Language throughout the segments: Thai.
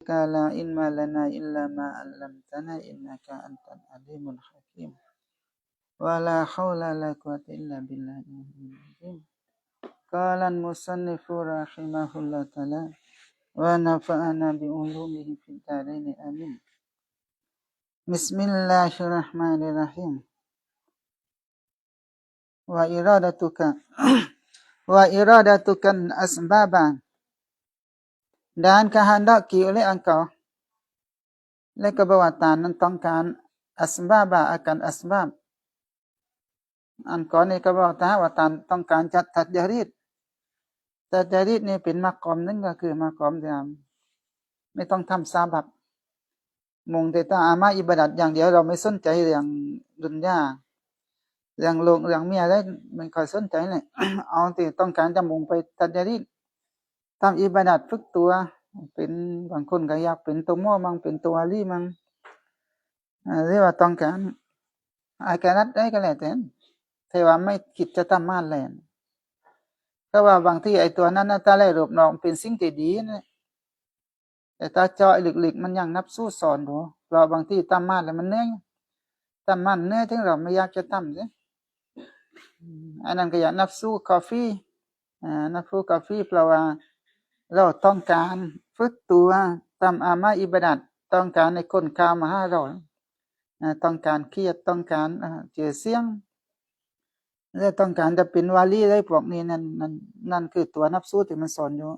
لا علم لنا إلا ما علمتنا إنك أنت العليم الحكيم ولا حول ولا قوة إلا بالله العظيم. قال المصنف رحمه الله تعالى ونفعنا بعلومه في الدارين آمين. بسم الله الرحمن الرحيم. وإرادتك الأسباب dan kehendaki oleh engkau oleh kebuatanต้องการ asbab akan asbab engkauนี่ก็บอกว่าต้องการจะtajdidนี่เป็นมากอมนึงก็คือมากอมที่ไม่ต้องทำซาบับมุ่งแต่ต้องอามาอิบาดัตอย่างเดียวเราไม่สนใจเรื่องดุนยาเรื่องโลกเรื่องเมียได้ไม่ค่อยสนใจเลย เอาที่ต้องการจะมุ่งไปtajdidทำอิบาดัตฝึกตัวเป็นบางคนก็อยากเป็นตัวหม้อมั่งเป็นตัวอาลีมั่งเรียกว่าต้องการอาการัดได้ก็แล้วแต่ว่าไม่คิดจะทำมานแลนก็ว่าบางที่ไอ้ตัวนั้นถ้าได้รูปนองเป็นสิ่งที่ดีนะแต่ถ้าเจาะลึกๆมันยังนับสู้สอนดูเพราะบางที่ทำมานแล้วมันเหนื่อยทำมานเหนื่อยถึงเราไม่อยากจะทำสิอันนั้นก็อยากนับสู้กาแฟนับสู้กาแฟเพราะว่าเราต้องการฝึกตัวทำอามาอิบาดัตต้องการในคนข้าวมาให้เราต้องการเครียดต้องการเจอเสียงและต้องการจะเป็นวาลีได้พวกนี้นั่นคือตัวนับสู้ที่มันสอนอยู่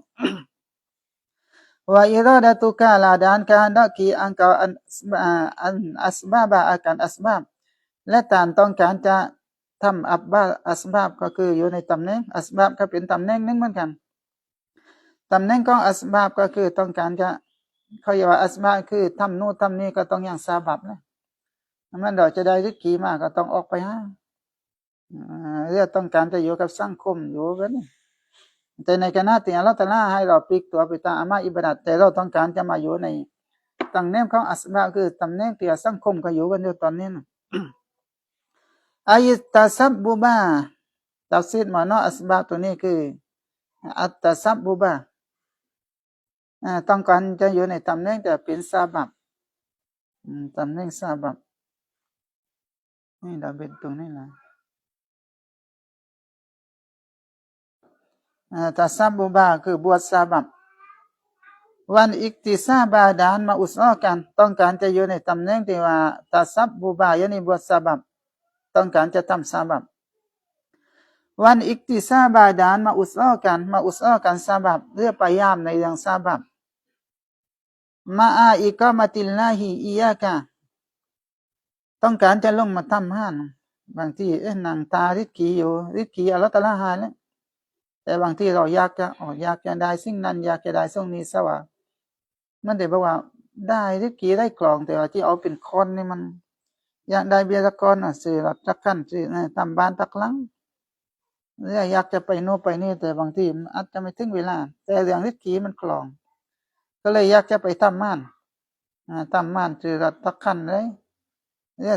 wa iradatuka la dan kehendaki engkau an asbab akan asbab และการต้องการจะทำอัสบาบก็คืออยู่ในตำแหน่งอัสบาบก็เป็นตำแหน่งนึงเหมือนกันตำแหน่งของอัสบาบก็คือต้องการจะเขาเรียกว่าอัสบาบคือทำนู่นทำนี่ก็ต้องอย่างซาบับนะมันเราจะได้ริกีมากก็ต้องออกไปหาเรื่องต้องการจะอยู่กับสังคมอยู่กันแต่ในขณะที่อัลเลาะห์ตะอาลาให้เราพลิกตัวไปตามอามาอิบาดัตแต่เราต้องการจะมาอยู่ในตำแหน่งของอัสบาบคือตำแหน่งที่สังคมก็อยู่กันอยู่ตอนนี้อายิตะซับบุบะตัฟซีรมานะอัสบาบตัวนี้คืออัตตะซับบุบะต้องการจะอยู่ในตำแหน่งแต่เป็นซาบับตำแหน่งซาบับนี่เราเป็นตรงนี้นะตะซับบุบะคือบวชซาบับวันอิกติซาบาดานมาอุสอกันต้องการจะอยู่ในตำแหน่งที่ว่าตะซับบุบะยันบวชซาบับต้องการจะทำซาบับวันอิกติซาบาดานมาอุสอกันซาบับเพื่อพยายามในเรื่องซาบับมาอาอิกามะติลลาฮิอียะกะต้องการจะลงมาทำห้านบางที่นางตาริกีอยู่ริกีอัลเลาะห์ตะอาลาให้แล้วแต่บางที่เราอยากจะได้สิ่งนั้นอยากจะได้สิ่งนี้ซะว่ามันได้บอกว่าได้ริกีได้กลองแต่ว่าที่เอาเป็นคนนี่มันอยากได้เบียร์กรซื้อรถจักรซื้อทำบ้านตักหลังอยากจะไปโน่นไปนี่แต่บางทีอาจจะไม่ถึงเวลาแต่เรื่องริกีมันกลองก็เลยอยากจะไปทำม่านซื้อรถตักคันเลย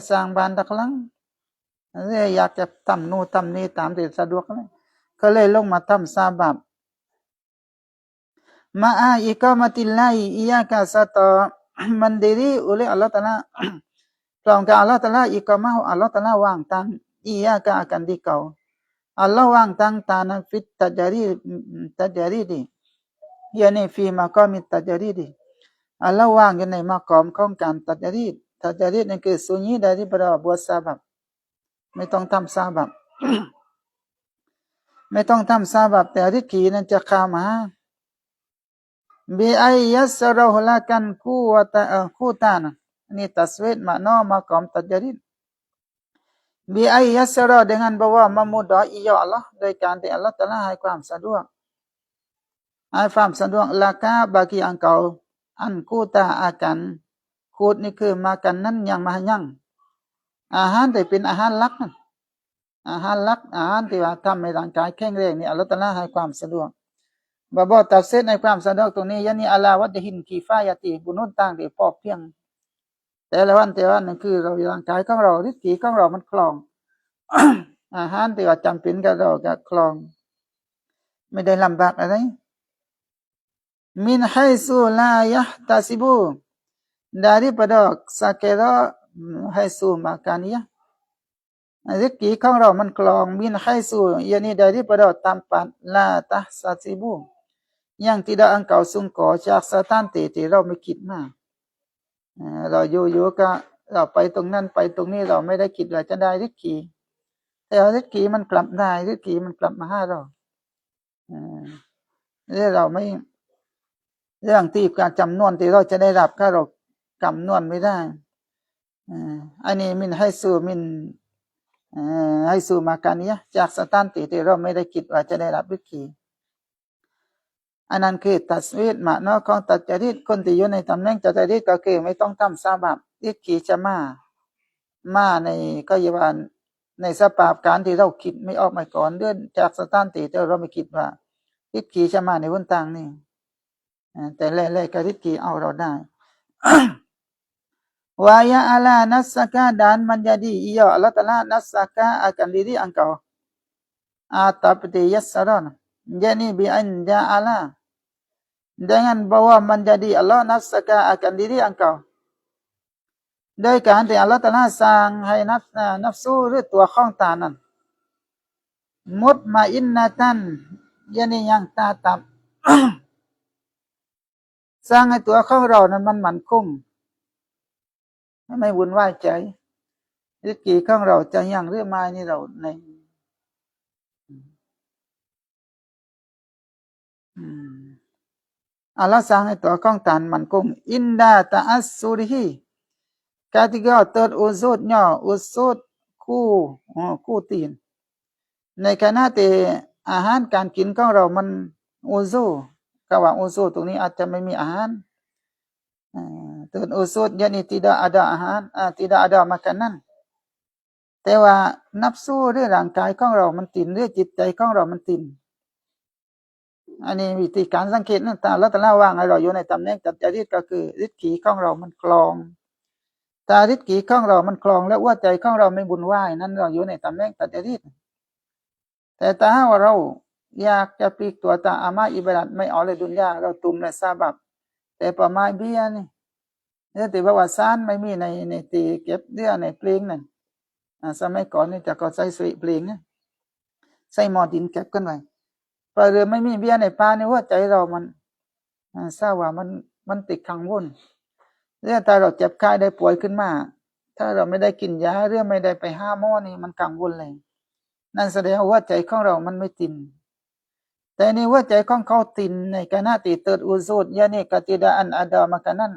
สร้างบ้านตักหลังอยากจะทำโน่นทำนี่ตามที่สะดวกเลยก็เลยลงมาทำซาบับมาอาอิกามะติลลาฮิอียะกะซะตอมันดีรีoleh Allah Taala พร้อมกับ Allah Taala อิกามะฮ์ Allah Taala วางตั้งอียะกะakan di kau Allah วางตั้งตานะฟิตtajdid yani fi maqam tajdid Allah วางอยู่ในมากอมของการtajdidนั่นคือsunyi daripada buat sabab ไม่ต้องทำซาบับ ไม่ต้องทำซาบับแต่ริกีนั้นจะเข้ามาbi ay yassarahu lakan quwwatan นี่ตัสวีดมะนอมากอมtajdid bi ay yassara dengan bahwa memudahkan ya Allah โดยการที่อัลเลาะห์ตะอาลาให้ความสะดวกlaka bagi engkau an quta akan qut นี่คือมากันนั้นยังมายังอาหารที่เป็นอาหารหลักอาหารที่ว่าทำให้ร่างกายแข็งแรงนี่อัลเลาะห์ตะอาลาให้ความสะดวกบ่ตัฟซีรในความสะดวกตรงนี้ยันนี่อัลาวัดหินกีฟายะติบุญต่างที่พอเพียงแต่ละวันนั่นคือเราร่างกายของเราริกีของเรามันคล่อง อาหารที่ว่าจำเป็นกับเราก็คล่องไม่ได้ลำบากอะไร min haitsu la yahtasibu daripada sekira haitsu makaniyah rezekiของเรามันกลองmin haitsu yakni daripada tempat la tahsasibu yang tidak engkau sungkaจากสถานที่ที่เราไม่คิดมาเราอยู่ๆก็เราไปตรงนั้นไปตรงนี้เราไม่ได้คิดว่าจะได้rezeki แต่ฤทธิ์ขีมันกลับได้ฤทธิ์ขีมันกลับมาหาเราเราไม่เรื่องที่การจำนวนที่เราจะได้รับถ้าเราจำนวนไม่ได้อันนี้มินให้สู่มินให้สู่มาการนี้จากสถานที่เราไม่ได้คิดว่าจะได้รับฤทธิ์ขีอันนั้นคือตัดวิทย์มาเนาะของตัดจริตคนที่อยู่ในตำแหน่งตัดจริตก็คือไม่ต้องทำสาบับฤทธิ์ขีจะมาในก็ยานในสภาพการที่เราคิดไม่ออกมาก่อนเดือนจากสถานที่ที่เราไม่คิดว่าฤทธิ์ขีจะมาในวันต่างนี่แต่แรกๆก็ฤทธิ์ขีเอาเราได้ Waya ala nasaka dan menjadi ia Allah Ta'ala nasaka akan diri engkau atapti yassaran jadi bi an ja'ala dengan bahwa menjadi Allah nasaka akan diri engkau โดยการที่อัลเลาะห์ตะอาลาสั่งให้นัฟซูหรือตัวของตานั้นมุตมาอินนะตันyani yang tatap สร้างให้ตัวของเรานั้นมันมั่นคงไม่วุ่นวายใจฤทธิ์กีของเราจะยังหรือไม่นี่เราในอัลเลาะห์สั่งให้ตัวของตานมั่นคงอินดาตะอัสซุริฮิKetiga terusutnya usutคู่ตีนในขณะที่อาหารการกินของเรามันอุซูก็ว่าอุซูตรงนี้อาจจะไม่มีอาหารterusut yakni tidak adaอาหารtidak ada makanan แต่ว่านับสู้หรือร่างกายของเรามันตินหรือจิตใจของเรามันตินอันนี้วิธีการสังเกตนั่นตาแล้วแต่ละว่างให้เราอยู่ในตำแหน่งจัดจริตก็คือฤทธิ์ขีของเรามันกลองตาฤทธิ์ขีของเรามันคลองและหัวใจของเราไม่บุญไหวนั้นเราอยู่ในตำแหน่งตัดจริตแต่ถ้าว่าเราอยากจะปลีกตัวตาอามาอิบาดัตไม่เอาเลยดุนยาเราตุ่มและซาบับแต่ประมาณเบี้ยนี่เนี่ยแต่ว่าซานไม่มีในตีเก็บเรื่องในเพลงนั่นสมัยก่อนนี่จะก็ใส่สวยเพลงนะใส่หมอดินเก็บกันไว้พอเรือไม่มีเบี้ยในป่าในหัวใจเรามันทราบว่ามันติดขังวุ่นเรื่องถ้าเราเจ็บไข้ได้ป่วยขึ้นมาถ้าเราไม่ได้กินยาเรื่องไม่ได้ไปหาหมอนี่มันกังวลเลยนั่นแสดงว่าใจของเรามันไม่ตินแต่นี่ว่าใจของเขาตินในขณะที่เติดอุซูดยานี่กติดาอันอาดามากันนั้น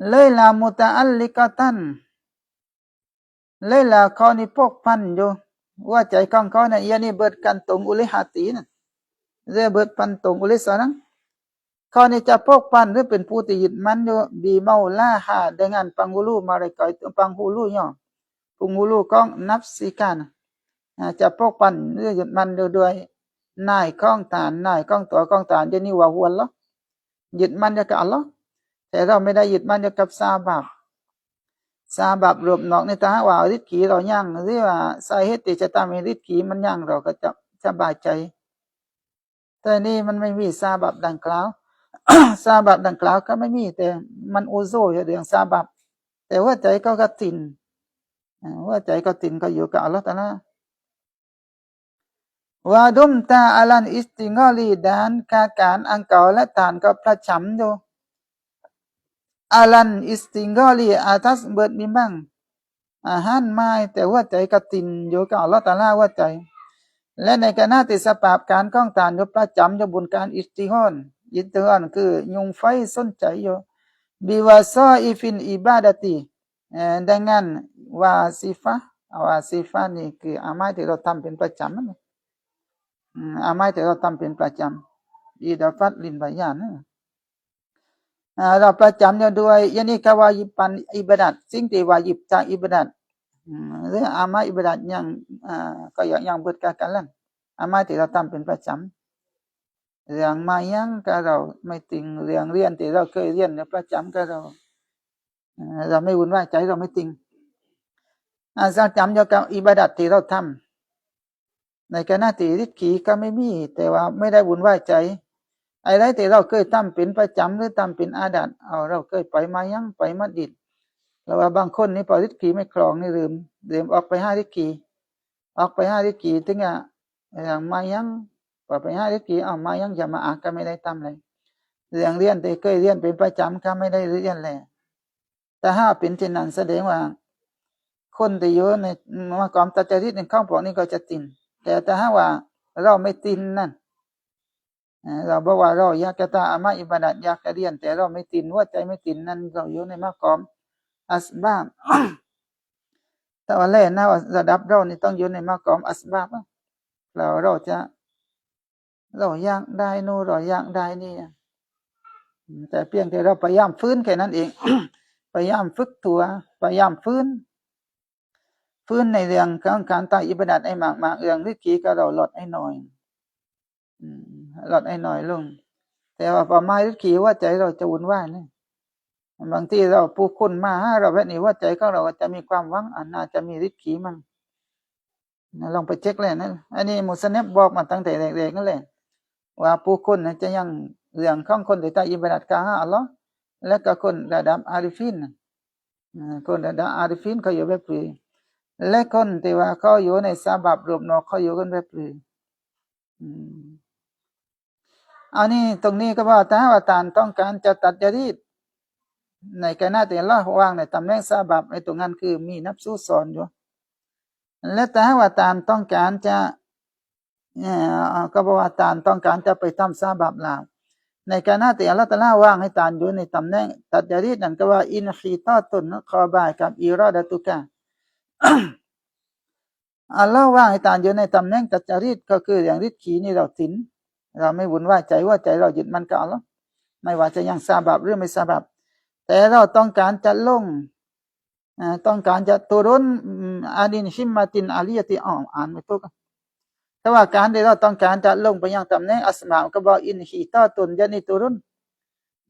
เลยลามุตาอัลลิกาตันเลยลาเขานี่พกพันอยู่ว่าใจของเขาเนี่ยยานี่เบิดกันตรงอุลิหาตีนะเรื่องเบิดพันตรงอุลิสานังเขานี่จะพกพันหรือเป็นผู้ที่ยึดมั่นอยู่บีเมาลาฮา dengan penghulu mereka itu penghulunya penghulu ของนับสิกานจะพกพันหรือยึดมั่นด้วยนายของฐานนายของตัวของฐานจะนี่ว่าหัวละยึดมั่นกับอัลลอฮ์แต่เราไม่ได้ยึดมั่นกับซาบับรวมนอกในทางว่าฤทธิ์ขีเรายั่งหรือว่าสาเหตุที่จะทำให้ฤทธิ์ขีมันยั่งเราก็จะสบายใจแต่นี่มันไม่มีซาบับดังกล่าวซาบับดังกล่าวก็ไม่มีแต่มันโอโซอยู่เรื่องซาบับแต่ว่าใจก็ตินว่าใจก็ตินก็อยู่กับอัลลอฮ์ตะอาลาวาดุมตาอัลันอิสติงอลีดานการอังเก่าและฐานก็ประจำอยู่อาลันอิสติงอลีอาทัสเบิดมีบ้างอาหารไม่แต่ว่าใจก็ตินอยู่กับอัลลอฮ์ตะอาลาว่าใจและในขณะที่สภาพการของฐานอยู่ประจำอยู่บนการอิสติฮอนคือยุงไฟสนใจอยู่บิวาซออิฟินอิบาดะตีdengan wasifaนี่คืออามัยที่เราทำเป็นประจำอามัยที่เราทำเป็นประจำอิดาฟัตลินบายานเราประจำอยู่ด้วยยันนี่กวายิปันอิบาดัตสิ่งที่วายิบจากอิบาดัตหรืออามัยอิบาดัตยังก็ยังเบิดกันแล้วอามัยที่เราทำเป็นประจำเรื่องมายังก็เราไม่ติงเรื่องเรียนที่เราเคยเรียนในประจำก็เราไม่วุ่นวายใจเราไม่ติงเราจำอยู่กับอิบาดัตที่เราทำในขณะที่ฤทธิ์ขีก็ไม่มีแต่ว่าไม่ได้วุ่นวายใจ ไอ้ไรที่เราเคยทำเป็นประจำหรือทำเป็นอาดัตเอาเราเคยไปมายังไปมัสยิดแล้วว่าบางคนนี่พอริกีไม่คลองนี่ลืมออกไป5 ริกีออกไป5 ริกีถึงอย่างมายังพอไป5 ริกีเอามายังจะมาก็ไม่ได้ทำเลยเรียนแต่เคยเรียนเป็นประจำก็ไม่ได้เรียนเลยแต่ถ้าเป็นเช่นนั้นแสดงว่าคนที่อยู่ในมากรรมตัจริตในข้องพวกนี้ก็จะตินแต่ถ้าว่าเราไม่ตินนั่นเราบอกว่าเราอยากจะตาอามาอิบาดัตอยากจะเรียนแต่เราไม่ตินว่าใจไม่ตินนั่นเราอยู่ในมากรรมอัสบาบแต่ว่าแรกนะว่าระดับเรานี่ต้องอยู่ในมากรรมอัสบาบเราจะเราอยากได้นู่นเราอยากได้นี่แต่เพียงแต่เราพยายามฟื้นแค่นั้นเอง พยายามฝึกตัวพยายามฟื้นในเรื่องของการตั้งอิบาดัตให้มากๆเรื่องริกีก็เราลดให้หน่อยลดให้หน่อยลงแต่ว่าพอมาริกีว่าใจเราจะวุ่นวายนี่บางทีเราผู้คนมาเราแบบนี้ว่าใจของเราจะมีความหวังน่าจะมีริกีมั่งลองไปเช็คเลยนะอันนี้มุสลิมบอกมาตั้งแต่แรกๆนั่นแหละว่าผู้คนจะยังเรื่องของคนที่ตั้งอิบาดัตกับอัลลอฮ์และก็คนระดับอาริฟินคนระดับอาริฟินเขาอยู่แบบนี้และคนที่ว่าเขาอยู่ในซาบับรูปนอกเขาอยู่กันแบบนี้อันนี้ตรงนี้ก็ว่าถ้าว่าตานต้องการจะตัดจริตในขณะที่ละว่างในตำแหน่งซาบับในตรงนั้นคือมีนับสู้สอนอยู่และถ้าว่าตานต้องการจะก็บอกว่าตานต้องการจะไปทำซาบับลาวในขณะที่อัลลอฮฺตะอาลาว่างให้ตานอยู่ในตำแหน่งตัดจริตนั่นก็ว่าอินคีตาตุนคอบายกับอิรอดะตุกะอัลลอฮ์ว่างให้ตานอยู่ในตำแหน่งตัดจริตก็คืออย่างริดขีนี่เราสินเราไม่วุ่นวายใจว่าใจเรายึดมันกับอัลลอฮ์ไม่ว่าจะยังซาบับหรือไม่ซาบับแต่เราต้องการจะลงต้องการจะตุรุนอาดินชิมมาตินอาลียติอ่านไม่ถูกแต่ว่าการที่เราต้องการจะลงไปยังตำแหน่งอัสมาก็บอกอินฮีตาตุนยานิตุรุน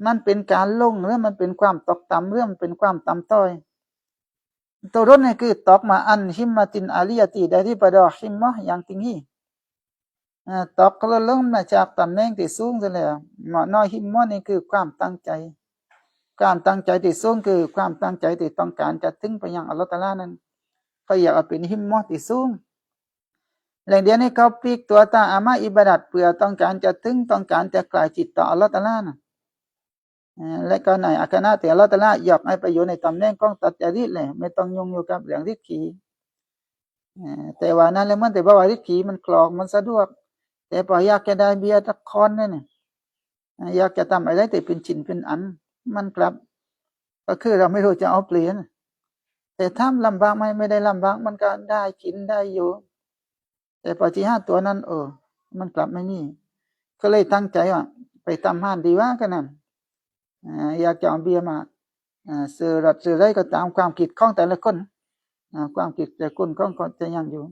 มันเป็นการลงหรือมันเป็นความตกต่ำหรือมันเป็นความต่ำต้อยตัวรถนี่คือตกมาอันหิมมาตินอาลียติได้ที่ประดอหิมมะอย่างติงฮีตกก็ลงมาจากตำแหน่งที่สูงซะแล้วหมอน้อยหิมมะนี่คือความตั้งใจที่สูงคือความตั้งใจที่ต้องการจะถึงไปยังอัลลอฮฺตะอาลานั้นเขาอยากเป็นหิมมะที่สูงหลังเดียวนี้เขาพลิกตัวตาอามาอิบาดัตเพื่อต้องการจะถึงต้องการจะกลายจิตต่ออัลลอฮฺตะอาลานะและก็ในอาคณะแต่อัลลอฮฺตะอาลาอยากให้ไปอยู่ในตำแหน่งของตัดจริตเลยไม่ต้องยุ่งอยู่กับเรื่องริดขีแต่ว่านั้นแล้วมันแต่ว่าริดขีมันกรอกมันสะดวกแต่พออยากจะได้เบียร์ตะคอนเนี่ยอยากจะทำอะไรแต่เป็นชิ้นเป็นอันมันกลับก็คือเราไม่รู้จะเอาเปลี่ยนแต่ถ้าลำบากไม่ได้ลำบากมันก็ได้กินได้อยู่แต่พอที่5 ตัวนั้นมันกลับไม่มีก็เลยตั้งใจว่าไปทำห้านดีว่ากันนั่นอยากจะเอาเบียร์มาซื้อรถซื้ออะไรก็ตามความคิดของแต่ละคนความคิดแต่คนก็จะยังอยู่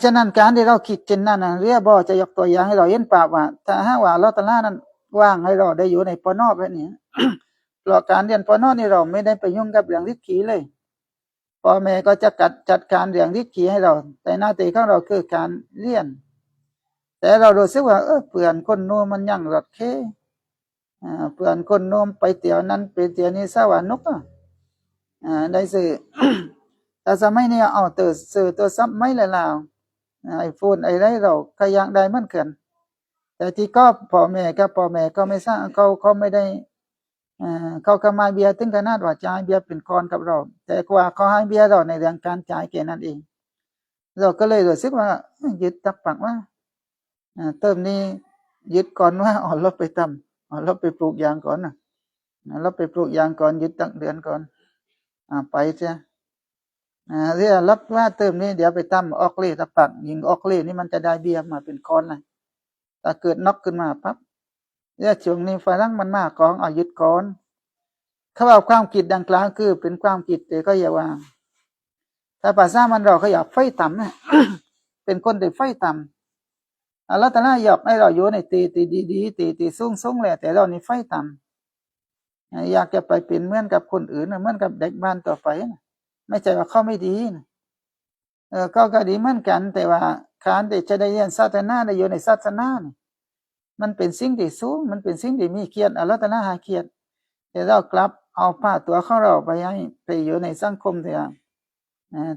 ฉะนั้นการที่เราคิดเช่นนั้นเรียบจะยกตัวอย่างให้เราเห็นปากว่าถ้าหากว่าอัลเลาะห์ตะอาลานั้นว่างให้เราได้อยู่ในปนแบบนี้ เพราะการเรียนปนนี่เราไม่ได้ไปยุ่งกับเรื่องริดขีเลยพ่อแม่ก็จะจัดการเรื่องริดขีให้เราแต่หน้าที่ของเราคือการเรียนแต่เรารู้สึกว่าเพื่อนคนโน้มมันยังรถเคเพื่อนคนโน้มไปเที่ยวนั้นไปเที่ยวนี้สวรรค์นกได้ซื้อ แต่สมัยนี้เอาซื้อตัวซับไม่ละลาวไอโฟนไอไรเราก็ยังได้เหมือนกันแต่ที่ก็พ่อแม่ก็ไม่สร้างเขาไม่ได้เขาก็มาเบียร์ถึงขนาดว่าจ่ายเบียร์เป็นคอนกับเราแต่กว่าเขาให้เบียร์เราในเรื่องการจ่ายแค่นั้นเองเราก็เลยรู้สึกว่ายึดตักปักว่าเติมนี้ยึดก่อนว่าเราไปทำเราไปปลูกยางก่อนนะเราไปปลูกยางก่อนยึดตั้งเดือนก่อนไปเสียเรียรับว่าเติมนี้เดี๋ยวไปทำออกเล่ตะปักยิงออกเล่นี่มันจะได้เบียร์มาเป็นคอนเลยถ้าเกิดน็อกขึ้นมาปั๊บเนี่ยช่วงนี้ฝรั่งมันมากของยึดก่อนเขาเอาความคิดดังกล่าวคือเป็นความคิดแต่ก็อย่าว่าถ้าภาษามันเราเขาอยากไฟต่ำนะเป็นคนที่ไฟต่ำอัลเลาะห์ตะอาลาอยากให้เราอยู่ในตีดีตีสูงแหละแต่เรานี่ไฟต่ำอยากจะไปเป็นเหมือนกับคนอื่นเหมือนกับเด็กบ้านต่อไปไม่ใช่ว่าเขาไม่ดีนะ ก็ดีเหมือนกันแต่ว่าการที่จะได้เรียนศาสนาได้อยู่ในศาสนานี่มันเป็นสิ่งที่สูงมันเป็นสิ่งที่มีเกียรติอัลเลาะห์ตะอาลาให้เกียรติแต่เรากลับเอาผ้าตัวของเราไปให้ไปอยู่ในสังคมที่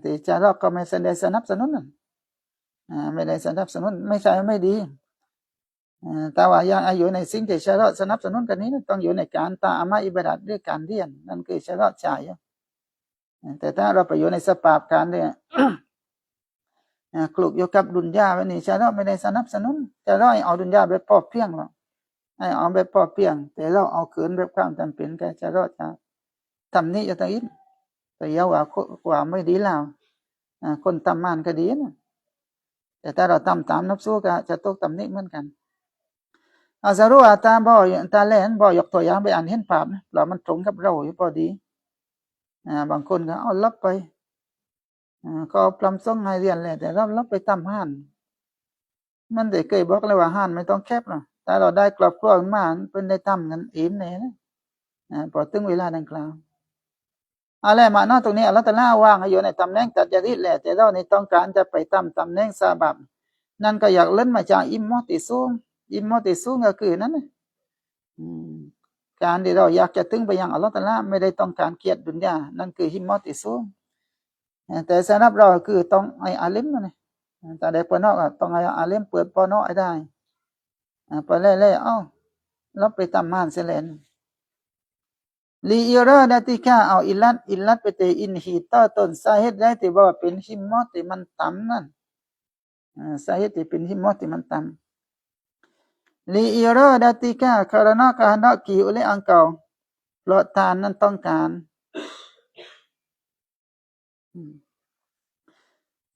แต่จะเราก็ไม่ได้สนับสนุนไม่ได้สนับสนุนไม่ใช่ไม่ดีแต่ว่ายังอยู่ในสิ่งที่ชะเราะสนับสนุนกันนี้ต้องอยู่ในการตาอามาอิบาดัตด้วยการเรียนนั่นคือชะเราะใจแต่ถ้าเราไปอยู่ในสภาพการเนี่ยคลุกอยู่กับดุนยาไว้นี่ชะเราะไม่ได้สนับสนุนจะเราเอาดุนยาแบบพอเพียงหรอกให้เอาแบบพอเพียงแต่เราเอาขืนแบบความจำเป็นแกจะเราะจะทำนี้จะต้องอินแต่ยาว่าไม่ดีแล้วคนทำมันก็ดีนะแต่ถ้าเราทำตามนับสู้ก็จะตกตำหนิเหมือนกันอาจจะรู้ว่าตาเล่นบ่ยกตัวอย่างไปอ่านเห็นภาพนะเรามันตรงกับเราอยู่พอดีบางคนก็เอาลับไปก็ปลำส่งให้เรียนแหละแต่เราลับไปทำห้านมันได้เคยบอกเลยว่าห้านไม่ต้องแคบหรอกแต่เราได้กรอบครัวมาเป็นได้ทำกันอิ่มเนี่ยนะพอถึงเวลาดังกล่าวอะไรมาเนาะตรงนี้อัลเลาะห์ตะอาลาว่างให้อยู่ในตำแหน่งตัดญาริดแหละแต่เราในต้องการจะไปตำแหน่งซาบับนั่นก็อยากเล่นมาจากอิมมอติซูงก็คือนั่นนะการที่เราอยากจะถึงไปยังอัลเลาะห์ตะอาลาไม่ได้ต้องการเกียรติดุนยานั่นคือฮิมมอติซูงแต่สำหรับเราคือต้องไออาลิมนะแต่เด็กปนอกต้องไออาลิมเปิดปนอกได้ไปเล่ๆรับไปตำมานเสเลนลีอิรอดาติกาเอาอิลัดไปเตอินฮีต่อต้นสาเหตุได้ที่ว่าเป็นฮิมมอติมันต่ำนั่นสาเหตุที่เป็นฮิมมอติมันต่ำลีอิรอดาติกาคารณะการนักกีอุเลอังเกาเพราะทานนั้นต้องการ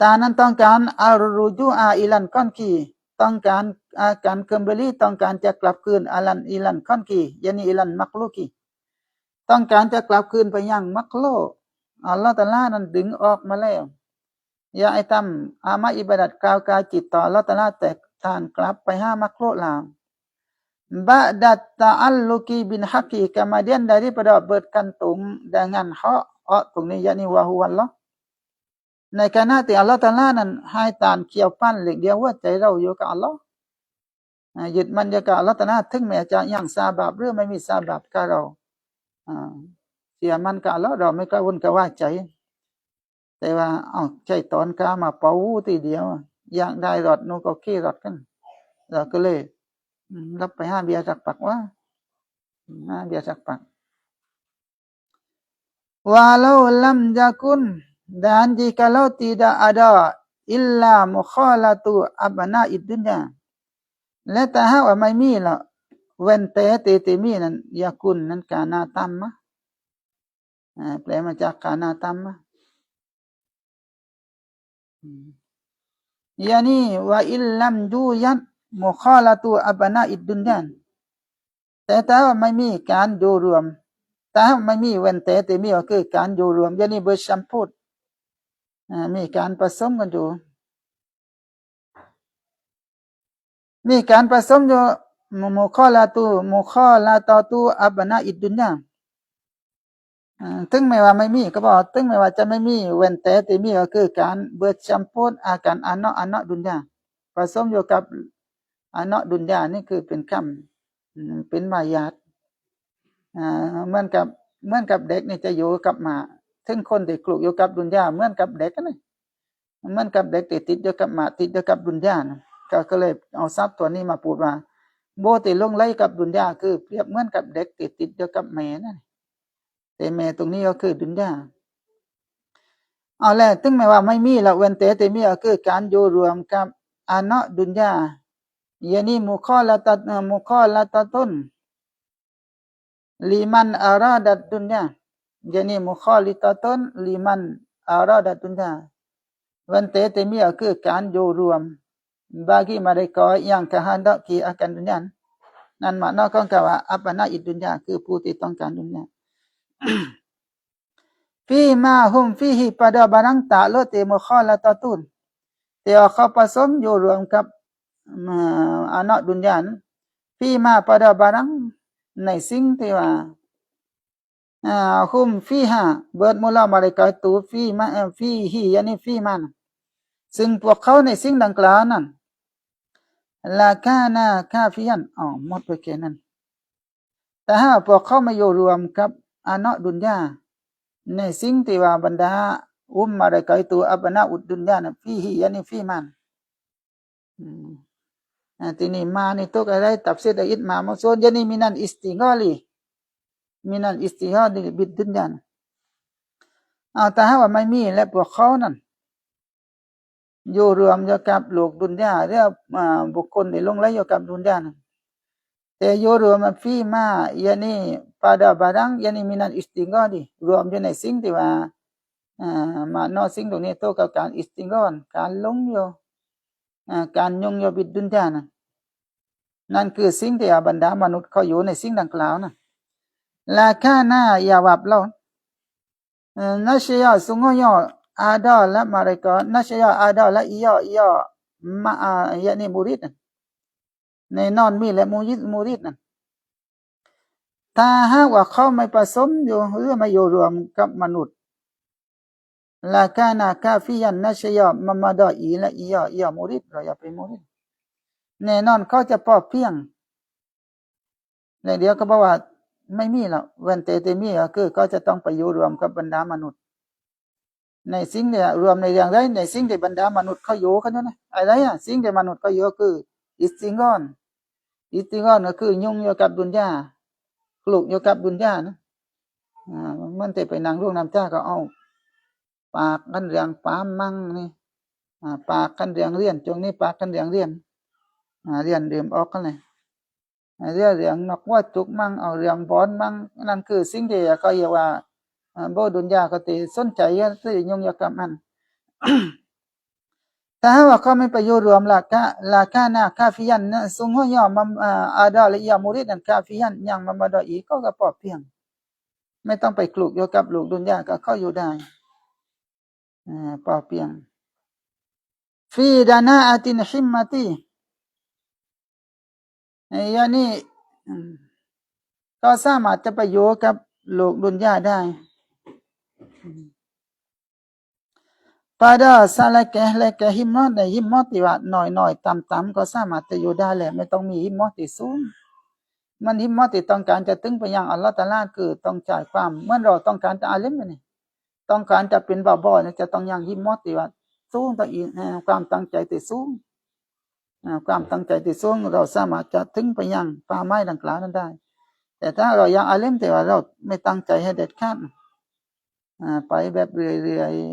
ตานั้นต้องการอารูจูอาอิลันก้อนกีต้องการการเคิมเบลีต้องการจะกลับคืนอิลันก้อนกียานีอิลันมักลุกีต้องการจะกลับคืนไปยังมักโลอัลลอฮฺตะอาลานั้นดึงออกมาแล้วอย่าไอ้ทำอามาอิบาดัตกล่าวกายจิตต่ออัลลอฮฺตะอาลาแต่ท่านกลับไปหามักโลลาวบะดัตตะอัลลุกีบินฮักกีkemudian daripada bergantung dengan hakตรงนี้ยะนี่วะฮุวัลลอฮ์ในขณะที่อัลลอฮฺตะอาลานั้นให้ตานเกี่ยวปั้นเหล็กเดียวว่าใจเราอยู่กับอัลลอฮ์ยึดมันอยู่กับอัลลอฮฺตะอาลาถึงแม้จะยังซาบาบหรือไม่มีซาบาบกับเราเสียมันกับอัลลอฮ์เราไม่กระวนกระวายใจแต่ว่าใจตอนกามาเป่าทีเดียวอยากได้รถนูก็ขี้รถกันเราก็เลยรับไปห้าเบียร์จากปักว่าห้าเบียร์จากปักwalau lam jakun dan jikalau tidak ada illa mukhalatu abna'id dunya และแต่หากว่าไม่มีละเว้นแต่ติมีนั้นยากุนนั้นกานาตัมมะแปลมาจากกานาตัมมะยานีว่าอิลลัมยูยัดมุคอลาตูอับนาอิดดุนยานแต่ถ้าไม่มีการอยู่รวมถ้าไม่มีเว้นแต่มีก็คือการอยู่รวมยานีเบอร์ชัมพูดมีการผสมกันอยู่มีการผสมอยู่มุคอลาตูอับนาอิดดุนยานถึงแม้ว่าไม่มีก็บอกถึงแม้ว่าจะไม่มีเว้นแต่มีก็คือการเบิดชัมพูดอาการอันเนาะดุนยาผสมอยู่กับอันเนาะดุนยานี่คือเป็นคำเป็นมายาทเหมือนกับเด็กนี่จะอยู่กับหมาถึงคนที่คลุกอยู่กับดุนยาเหมือนกับเด็กนี่เหมือนกับเด็กติดอยู่กับหมาติดอยู่กับดุนยาก็เลยเอาทรัพย์ตัวนี้มาพูดว่าโบติลงไหลกับดุนยาคือเปรียบเหมือนกับเด็กติดอยู่กับแม่นั่นแต่แม่ตรงนี้ก็คือดุนยาเอาแล้วถึงแม้ว่าไม่มีละเว้นแต่มีก็คือการอยู่รวมกับอานะดุนยายานีมุคอลาตะตุนลิมันอาราดัดดุนยายานีมุคอลิตะตุนลิมันอาราดัดดุนยาเว้นแต่มีก็คือการอยู่รวมbagi mereka yang kehendaki akan dunia นั่นหมายนอกของคำว่าอัปนาอิดุนยาคือผู้ที่ต้องการดุนยาฟีมาฮุมฟีฮิpada barang ta'lut mukhalatun แต่เขาผสมอยู่รวมกับอานะดุนยาฟีมาpada barang ในสิ่งที่ว่าฮุมฟีฮาเบิดมุลา mereka itu fi ma fihi yani fi man ซึ่งพวกเขาในสิ่งดังกล่าวนั้นลาคานาคาฟิยันหมดไปแค่นั้นแต่ถ้าพวกเขามาอยู่รวมกับอานะดุนยาในสิ่งที่ว่าบรรดามาได้ไกตัวอับนาอุดดุนยานะฟีฮิยันฟีมันทีนี้มาในตัวอะไรตับเสดอิดมาโซนยันมินันอิสติกอลีมินันอิสติฮาดิบิดดุนยาแต่ถ้าว่าไม่มีและพวกเขานั้นอยู่รวมอยู่กับโลกดุนยาหรือบุคคลที่ลงไหลอยู่กับดุนยานั้นแต่อยู่รวมฟีมายันpada barang yang minan istighdadi รวมอยู่ในสิ่งที่ว่ามาโนสิ่งตรงนี้ตัวกับการอิสติงกอนการหลงอยู่การยงอยู่บิดดุนยานั่นคือสิ่งที่บรรดามนุษย์เขาอยู่ในสิ่งดังกล่าวนะลาคานาอย่าวับเรานัชยาสุงยออาดาและมาเรกอนัชยาอาดาและอียอมายันมุริดในนอนมีและมุริดนั่นถ้าหากว่าเขาไม่ผสมอยู่หรือไม่อยู่รวมกับมนุษย์ลาคานาคาฟิยันนัชยามามาดาอีและอียอมุริดเราอย่าไปมุริดแน่นอนเขาจะพอเพียงในเดียวก็บอกว่าไม่มีแล้วเว้นแต่มีก็คือก็จะต้องไปอยู่รวมกับบรรดามนุษย์ในสิ่งเนี่ยรวมในอย่างไรในสิ่งที่บรรดามนุษย์เขาอยู่กันนั่นนะอะไรสิ่งที่มนุษย์เขาอยู่คืออิสติงกอนก็คือยุ่งอยู่กับดุนยาคลุกอยู่กับดุนยานะมันแต่ไปนั่งร่วงน้ำจ้าก็เอาปากกันเรียงปามมั่งนี่ปากกันเรียงเรียนจงนี้ปากกันเรียงเรียนดื่มออกกันเลยเรื่องนกว่าจุกมั่งเอาเรื่องบอนมั่งนั่นคือสิ่งที่เขาเรียกว่าโบดุนยาก็ติสนใจที่ยุ่งอยู่กับมัน ถ้าว่าเขาไม่ไปอยู่รวมลาคานาคาฟิยันนะสุงหอยอมอาดาลิยามุริดันคาฟิยันยังมาดออีก็ปลอดเพียงไม่ต้องไปคลุกอยู่กับลูกดุนยาก็เข้าอยู่ได้ปลอดเพียงฟีดานาอาตินฮิมมาตียานี่ก็สามารถจะไปอยู่กับโลกดุนยาได้pada salakeh himmah ในหิมมอที่ว่าหน่อยต่ำๆก็สามารถจะอยู่ได้แหละไม่ต้องมีหิมมอที่สูงมันหิมมอที่ต้องการจะถึงไปยังอัลเลาะห์ตะอาลาคือต้องจ่ายความเมื่อเราต้องการจะอาลิมนี่ต้องการจะเป็นบ่าวๆจะต้องยังหิมมอที่ว่าสูงต้องความตั้งใจที่สูงความตั้งใจที่สูงเราสามารถจะถึงไปยังเป้าหมายดังกล่าวนั้นได้แต่ถ้าเรายังอาลิมแต่ว่าเราไม่ตั้งใจให้เด็ดขาดไปแบบเรื่อยๆ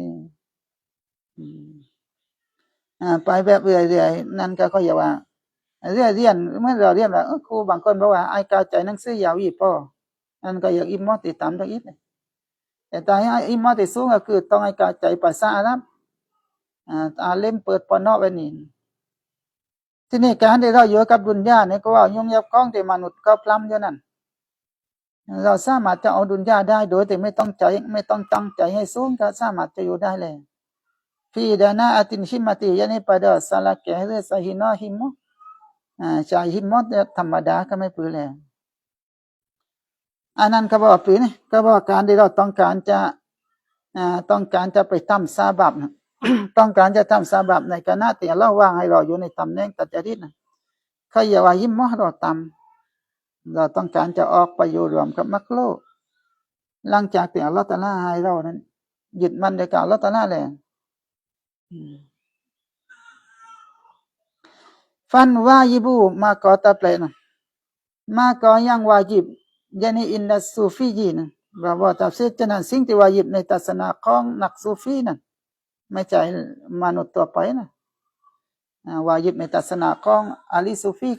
ไปแบบเรื่อยๆนั่นก็อย่าว่าเรียนเมื่อเราเรียนว่าครูบางคนบอกว่าไอ้กาใจหนังสือยาวอีพ่อนั่นก็อยากอิมมอติตามตรงนี้แต่ตายอิมมอติสูงก็คือต้องไอ้กาใจภาษาอาหรับเล่มเปิดปนอกไว้นี่ที่นี่การที่เราอยู่กับดุนยาเนี่ยก็ว่ายุ่งยากข้องที่มนุษย์ก็พลั้มอยู่นั่นเราสามารถจะเอาดุนยาได้โดยแต่ไม่ต้องตั้งใจให้สูงก็สามารถจะอยู่ได้เลยฟีดานาอาตินฮิมมาติยันpada salakehหรือซาฮินาฮิมมชาฮิมมอดธรรมดาก็ไม่ปื้อแล้วอันนั้นก็บอกปื้อนี่ก็บอกการที่เราต้องการจะไปทำซาบับ ต้องการจะทำซาบับในคณะที่เราว่างให้เราอยู่ในตำแหน่งตัดจริตเขาอย่าว่าฮิมมอเราต่ำเราต้องการจะออกไปอยู่รวมกับมักโลกหลังจากที่อัลเลาะห์ตะอาลาให้เรานั้นยึดมั่นในกับอัลเลาะห์ตะอาลาแล้วฟันวาญิบูมาก่อตะเปลนะมาก่อยังวาญิบยันอินดัสซูฟียีนะว่าตัฟซีรฉะนั้นสิ่งที่วาญิบในทัศนะของนักซูฟีนั้นไม่ใช่มนุษย์ตัวไปนะวาญิบในทัศนะของอาลีซูฟี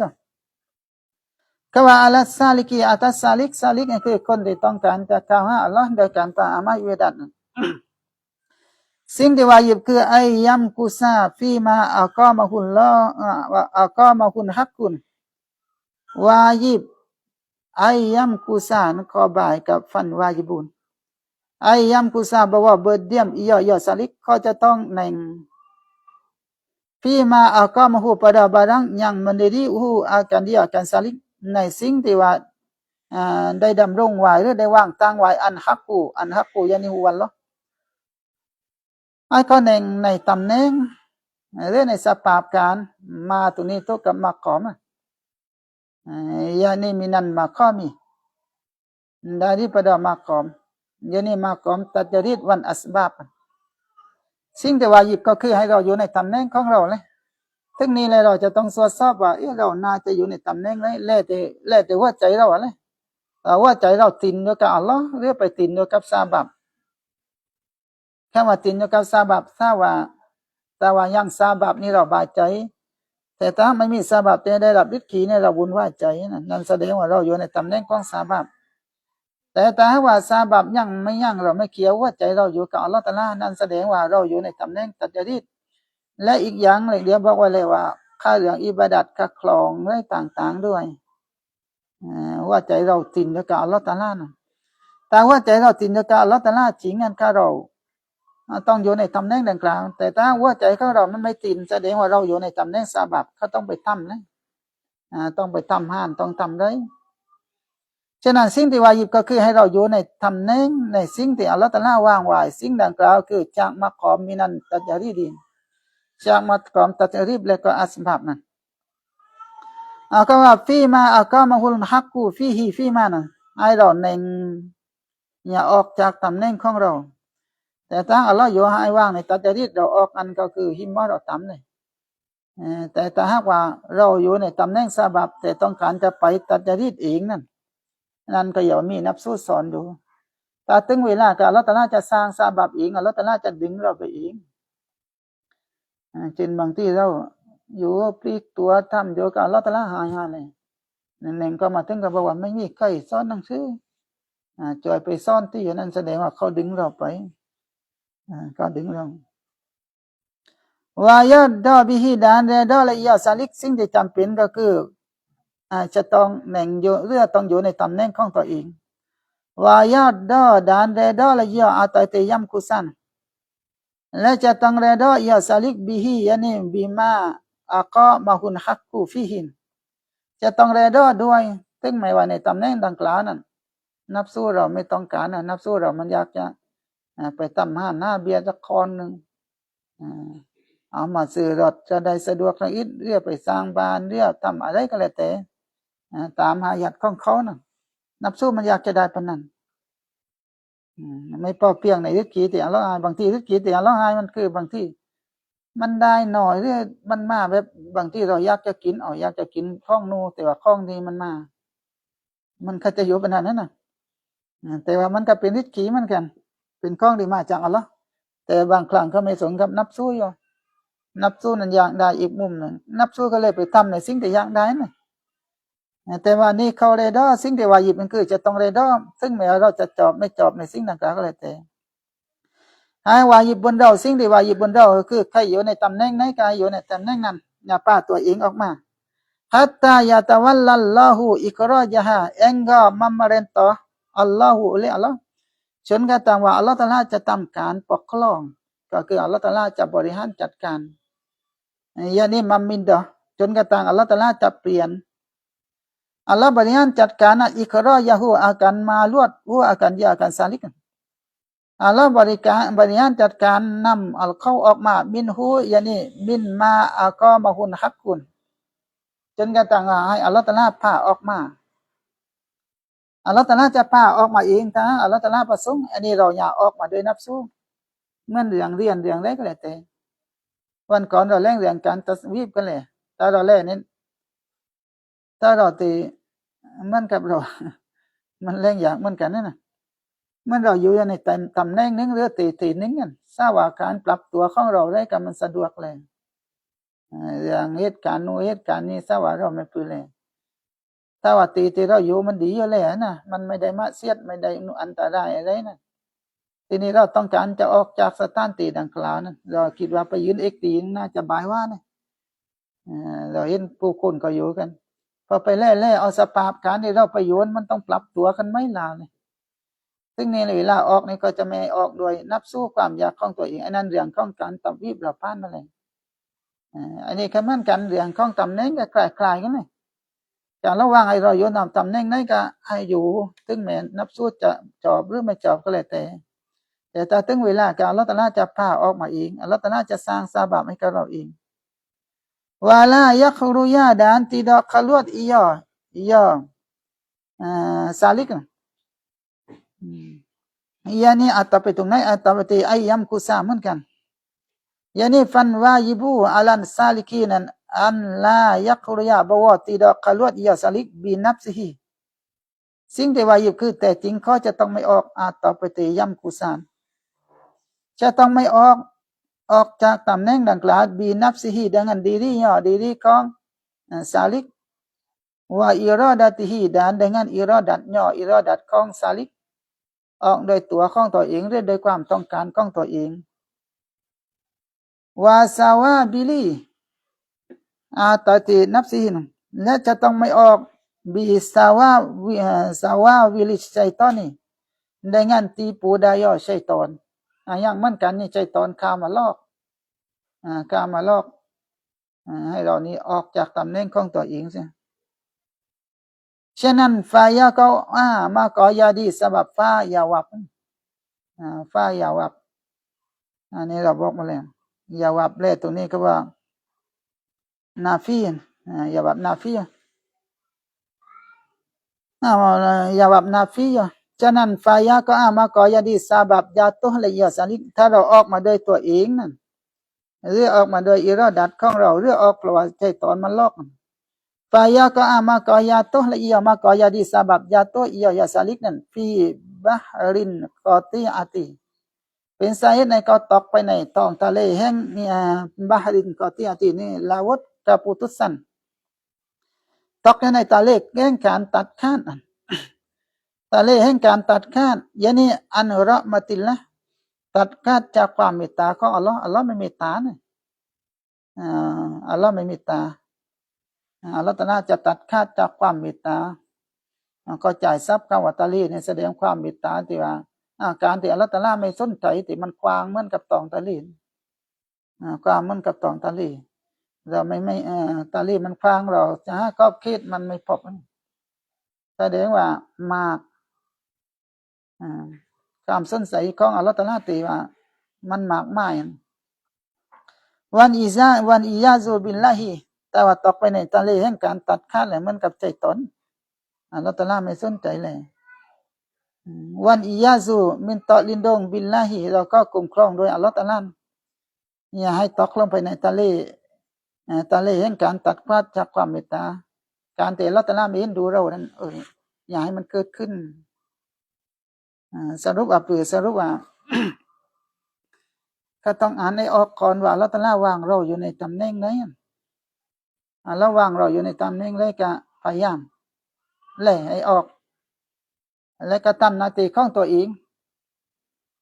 ก็ว่าอัลซาลิกีอัตัสซาลิกนี่คือคนที่ต้องการจะเข้าหาอัลลอฮ์โดยการตามอามัยเวดัตสิ่งที่วาญิบคือไอยัมกุซาฟีมาอัลกอมะฮุลลออัลกอมะฮุนฮักกุนวาญิบไอยัมกุซานขอบายกับฟันวาญิบุนไอยัมกุซาบอกว่าเบิดเดียมยอซาลิกเขาจะต้องหนึ่งฟีมาอัลกอมะฮุpada barang yang mendirihu akan dia akan salik ในสิ่งที่ว่าได้ดำรงไว้หรือได้วางตั้งไว้อันฮักกูยานิฮุวัลลอฮ์ไอ้ข้อหนึ่งในตำแหน่ง เรื่องในสภาพการมาตัวนี้ตัวกับมากอมยานี่มีนันมาข้อมีdaripada maqam yani maqam ตัดจริตวันอัสบาบสิ่งที่วาญิบก็คือให้เราอยู่ในตำแหน่งของเราเลยทึงนี้เลยเราจะต้องตรวจสอบว่าเราน่าจะอยู่ในตำแหน่งไหนแล้วแต่ว่าใจเราอะไรว่าใจเราติดอยู่กับอัลลอฮ์หรือไปติดอยู่กับซาบับแค่ว่าติดอยู่กับซาบับถ้าว่ายังซาบับนี่เราบาดใจแต่ถ้าไม่มีซาบับแต่ได้รับฤทธิ์ขีเนี่ยเราวุ่นวายใจนั่นแสดงว่าเราอยู่ในตำแหน่งของซาบับแต่ถ้าว่าซาบับยังไม่ยังเราไม่เกี่ยวว่าใจเราอยู่กับอัลลอฮ์ตะอาลานั่นแสดงว่าเราอยู่ในตำแหน่งตัดจริตและอีกอย่างเลยเดี๋ยวบอกไว้เลยว่าค่าเรื่องอิบาดัตค่าคลองอะไรต่างๆด้วยว่าใจเราติดอยู่กับอัลลอฮ์ตะอาลานะแต่ว่าใจเราติดอยู่กับอัลลอฮ์ตะอาลาจริงงั้นค่าเราต้องอยู่ในตำแหน่งดังกล่าวแต่ถ้าว่าใจของเรามันไม่ติดแสดงว่าเราอยู่ในตำแหน่งซาบับเขาต้องไปทำนะต้องไปทำห้านต้องทำเลยฉะนั้นสิ่งที่วาญิบก็คือให้เราอยู่ในตำแหน่งในสิ่งที่อัลลอฮฺตะอาลาวางไว้สิ่งดังกล่าวคือจากมักอมมินันตัจรีดินจากมักอมตัจรีบและก็อัสบับนั้นก็ว่าฟีมาก็มาฮุลฮักกูฟีมานั้นให้เราเน่งอย่าออกจากตำแหน่งของเราแต่ถ้าอัลลอฮฺอยู่ให้วางในตัจรีดเราออกอันก็คือหิมะเราต่ำเลยแต่ถ้าหากว่าเราอยู่ในตำแหน่งซาบับแต่ต้องการจะไปตัจรีดเองนั่นก็อย่ามีนับสู้สอนดูแต่ถึงเวลาอัลเลาะห์ตะอาลาจะสร้างซาบับเองอัลเลาะห์ตะอาลาจะดึงเราไปเองเช่นบางที่เราอยู่ปลีกตัวทำอยู่กับอัลเลาะห์ตะอาลาหายเลยนั่นก็มาถึงกับบอกว่าไม่มีใครสอนหนังสือจอยไปซ่อนที่อยู่นั่นแสดงว่าเขาดึงเราไปก็ดึงเราวายาดอบิฮิดานเรดอและยาซาลิกสิ่งที่จำเป็นก็คือจะต้องแหน่งอยู่เรือต้องอยู่ในตำแหน่งของตัวเองวายาดอดานเรดอและยาอัตเตยัมกุสันและจะต้องเรดอยาซาลิกบิฮิยานีบิมาอากอมาหุนฮักกูฟิหินจะต้องเรดอด้วยถึงไม่ว่าในตำแหน่งดังกล่าวนั้นนับสู้เราไม่ต้องการนับสู้เรามันอยากจะไปทำห้าหน้าเบียร์สักคนหนึ่งเอามาซื้อรถจะได้สะดวกนิดเรียกไปสร้างบ้านเรียกทำอะไรก็แล้วแต่ตามหายัดของเขานะนับสู้มันอยากจะได้ปนนั้นไม่พอเพียงในฤทธิ์ขีแต่ละอายบางทีฤทธิ์ขีแต่ละอายมันคือบางที่มันได้หน่อยหรือมันมาแบบบางที่เราอยากจะกินอยากจะกินข้องนูแต่ว่าข้องนี้มันมามันก็จะอยู่ปนนั้นนะแต่ว่ามันก็เป็นฤทธิ์ขีเหมือนกันเป็นข้องที่มาจากอัลลอฮ์แต่บางครั้งเขาไม่สนกับนับสู้อยู่นับสู้นั้นอยากได้อีกมุมหนึ่งนับสู้ก็เลยไปทำในสิ่งที่อยากได้นะแต่ว่านี่เขาเรดอสิ่งที่วาญิบมันคือจะต้องเรดอซึ่งแม้เราจะจอบไม่จอบในสิ่งต่างๆก็เลยแต่ให้วาญิบบนเราสิ่งที่วาญิบบนเราคือใครอยู่ในตำแหน่งไหนกายอยู่ในตำแหน่งนั้นอย่าป้าตัวเองออกมาฮัตตายะตะวัลลัลลอฮุอิกรอยะฮะเองก็มัมมาเรนต่ออัลลอฮุเลยอัลลอฮ์จนกระทั่งว่าอัลลอฮ์ตะอาลาจะทำการปกครองก็คืออัลลอฮ์ตะอาลาจะบริหารจัดการอย่างนี้มัมมินดอจนกระทั่งอัลลอฮ์ตะอาลาจะเปลี่ยนอัลลอฮ์บริหารจัดการอิกรอยะฮูอาการมาลวดหัวอาการยาอาการซาลิกอัลลอฮ์บริหารจัดการนำอัลเข้าออกมามินฮูยานี่มินมาอากอมาหุนฮักกุนจนกระทั่งให้อัลลอฮ์ตะอาลาพาออกมาอัลลอฮ์ตะอาลาจะพาออกมาเองถ้าอัลลอฮ์ตะอาลาประสงค์อันนี้เราอย่าออกมาโดยนับสู้เมื่อเรื่องเรียนเรื่องเล็กก็เลยแต่วันก่อนเราเรื่องการตัสวีบกันเลยแต่เราเล่นนี้ถ้าเราตีมันกับเรามันเล่นอย่างเหมือนกันนะมันเราอยู่ในตำแหน่งนึงหรือตีนึงกันทราบว่าการปรับตัวของเราได้กับมันสะดวกเลยอย่างเหตุการณ์นู้นเหตุการณ์นี้ทราบว่าเราไม่ปืนเลยถ้าว่าตีเราอยู่มันดีอยู่แล้วนะมันไม่ได้มาเสียดไม่ได้อันตรายอะไรนะทีนี้เราต้องการจะออกจากสถานที่ดังกล่าวนั้นเราคิดว่าไปยืนเอกตีน่าจะบายว่านะเราเห็นผู้คนก็อยู่กันพอไปเล่เอาสภาพการที่เราไปโยนมันต้องปรับตัวกันไม่ลาเลยซึ่งในเวลาออกนี่ก็จะไม่ออกโดยนับสู้ความอยากของตัวเองอันนั้นเรื่องของการตับวิบเราพลาดมาเลยอันนี้ก็เหมือนกันเรื่องของตำแหน่งก็คล้ายๆกันเลยจากระหว่างไอ้เราโยนตำแหน่งไหนก็ให้อยู่ซึ่งแม้นับสู้จะจอบหรือไม่จอบก็แล้วแต่ถึงเวลาการอัลเลาะห์ตะอาลาจะพาออกมาเองอัลเลาะห์ตะอาลาจะสร้างซาบะให้กับเราเอง wala yakhruya dan tidak keluar ia salik yani atau petungai atau ti ayam kusa kan yani fan wajibu alan salikin an la yakhruya bahwa tidak keluar ia salik bi nafsihiสิ่งที่ว่าอยู่คือแต่จริงเขาจะต้องไม่ออกอาต่อไปตีย่ำกุศลจะต้องไม่ออกจากตำแหน่งดังกล่าวบีนับสิฮีdengan diriของสาลิกว่าอิรอดัติฮีdan denganอิรอดัตของสาลิกออกโดยตัวของตัวเองหรือโดยความต้องการของตัวเองว่าสาวาบิลีอาตตินับสิฮีและจะต้องไม่ออกบีสาวาวิลิชัยตอนี่dengan tipu daya syaitanอย่างเหมือนกันนี่syaitanเข้ามาลอกให้เรานี้ออกจากตำแหน่งของตัวเองเสียฉะนั้นฟายาก็มากอยาดีสำหรับฟ้ายาวับฟ้ายาวับอันนี้เราบอกมาแล้วยาวับเลตรงนี้ก็ว่านาฟียาวับนาฟียาวับนาฟีฉะนั้นฟายาก็มากอยาดีสำหรับยาตุละเอียดสลิกถ้าเราออกมาโดยตัวเองนั่นหรือออกมาโดยอิราดัตของเราหรือออกเพราะว่าใจตอนมันลอกฟายาก็มากอยาตุละเอียดมากอยาดีสำหรับยาตุเอียสลิกนั่นฟีบะฮรินกอตีอาติเป็นสาเหตุในก็ตกไปในท้องทะเลแห่งบาฮรินกอตีอาตินี่ลาวดกับปุตุสันตกในทะเลแห่งการตัดขาดทะเลแห่งการตัดขาดยานี้อันเราะมติลละตัดขาดจากความเมตตาของอัลลอฮ์ไม่เมตตาเนี่ยอัลลอฮ์ไม่เมตตาอัลลอฮ์ตาลาจะตัดขาดจากความเมตตาก็จ่ายทรัพย์คำว่าตะลีเนี่ยแสดงความเมตตาที่ว่าการที่อัลลอฮ์ตาลาไม่สนใจที่มันควางเหมือนกับตองตะลีความเหมือนกับตองตะลีเราไม่ตะลีมันควางเราจะหาขอบเขตมันไม่พบแสดงว่ามากความสนใจของอัลลอฮ์ตาลาที่ว่ามันมากมายวันอียาซูบิลลาฮิแต่ว่าตกไปในทะเลแห่งการตัดขาดเลยเหมือนกับใจตนอัลลอฮ์ตาลาไม่สนใจเลยวันอียาซูมินตอลินดงบิลลาฮิเราก็คุ้มครองโดยอัลลอฮ์ตาลาอย่าให้ตกลงไปในทะเลแห่งการตัดขาดจากความเมตตาการที่อัลลอฮ์ตาลาไม่เห็นดูเรานั้นอย่าให้มันเกิดขึ้นสรุปว่า ก็ต้องอ่านให้ออกก่อนว่าอัลเลาะห์ตะอาลาวางเราอยู่ในตำแหน่งไหนแล้ววางเราอยู่ในตำแหน่งใดก็พยายามแล่ให้ออกและก็ทำหน้าที่ของตัวเอง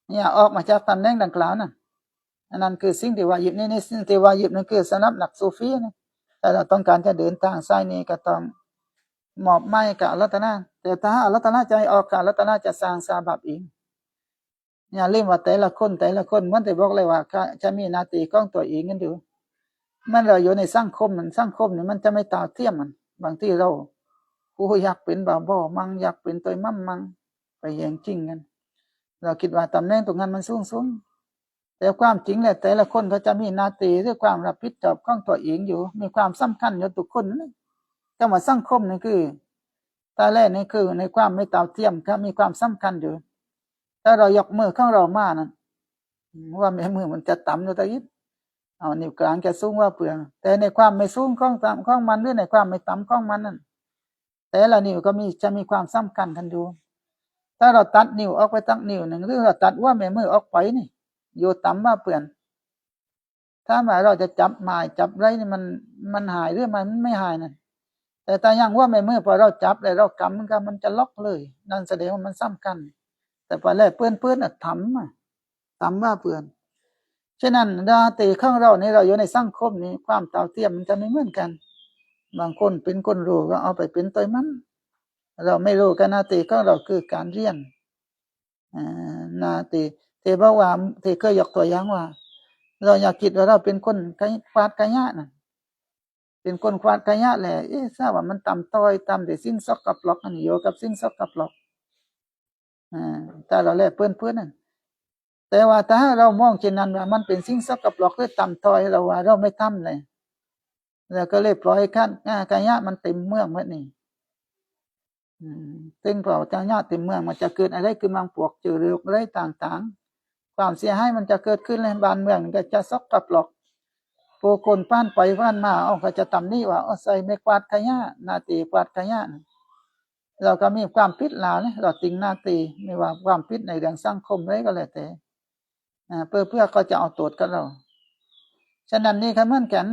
เนี่ยออกมาจากตำแหน่งดังกล่าวนั่นอันนั้นคือสิ่งที่วาญิบนี่สิ่งที่วาญิบนั่นคือสำหรับนักซูฟีนะแต่เราต้องการจะเดินทางสายนี้ก็ต้องมอบหมายกับอัลเลาะห์ตะอาลาแต่ถ้าอัลเลาะห์ตะอาลาจะให้ออกกับอัลเลาะห์ตะอาลาจะสร้างซาบับเองอย่าลืมว่าแต่ละคนเหมือนที่บอกเลยว่าจะมีหน้าที่ของตัวเองกันอยู่มันเราอยู่ในสังคมนี่มันจะไม่ต่อเทียมมันบางทีเรากูอยากเป็นบ่าวบ่มังอยากเป็นตัวมั่มมังไปแย่งจริงกันเราคิดว่าตำแหน่งตรงนั้นมันสูงแต่ความจริงแหละแต่ละคนเขาจะมีหน้าที่ด้วยความรับผิดชอบของตัวเองอยู่มีความสำคัญอยู่ทุกคนก็ว่าสังคมนี่คือตาแรกนี่คือในความไม่ต่อเทียมก็มีความสำคัญอยู่ถ้าเรายกมือของเรามานั่นว่าแม่มือมันจะต่ำอยู่ตะยิดเอานิ้วกลางจะสูงว่าเปลืองแต่ในความไม่สูงของมันหรือในความไม่ต่ำของมันนั่นแต่ละนิ้วก็จะมีความสำคัญกันอยู่ถ้าเราตัดนิ้วออกไปตั้งนิ้วหนึ่งหรือเราตัดว่าแม่มือออกไปนี่อยู่ต่ำว่าเปลืองถ้าหมายเราจะจับไม้จับไรนี่มันหายหรือมันไม่หายนั่นแต่ถ้ายังว่าแม่มือพอเราจับเลยเรากำมันจะล็อกเลยนั่นแสดงว่ามันสำคัญแต่พอแรกเปื้อนทำว่าเปื้อนฉะนั้นหน้าที่ของเราในเราอยู่ในสังคมนี้ความเท่าเทียมมันจะไม่เหมือนกันบางคนเป็นคนรู้ก็เอาไปเป็นตัวมันเราไม่รู้กันหน้าที่ของเราคือการเรียนหน้าที่บอกว่าที่เคยยกตัวอย่างว่าเราอยากคิดว่าเราเป็นคนควาดขยะน่ะเป็นคนควาดขยะแหละทราบว่ามันต่ำต้อยต่ำแต่สิ่งซอกกับหลอกอันนี้โยกับสิ่งซอกกับหลอกแต่เราแลกเพื่อนนั่นแต่ว่าถ้าเรามองเช่นนั้นว่ามันเป็นสิ่งซอกกับหลอกหรือต่ำต้อยเราว่าเราไม่ทำเลย แล้วก็เลยปล่อยขั้นกายะมันเต็มเมืองหมดนี่ซึ่งพอกายะเต็มเมืองมันจะเกิดอะไรขึ้นบางพวกเจอเรื่องอะไรต่างๆความเสียหายมันจะเกิดขึ้นในบ้านเมืองก็จะซอกกับหลอกผู้คนผ่านไปผ่านมาเขาจะตำหนิว่าใส่ไม่กวาดขยะนาตีกวาดขยะเราก็มีความผิดแล้วเนี่ยเราติงนาตีไม่ว่าความผิดในเรื่องสังคมอะไรก็แล้วแต่เพื่อก็จะเอาตัวกับเราฉะนั้นนี่คือเหมือนกัน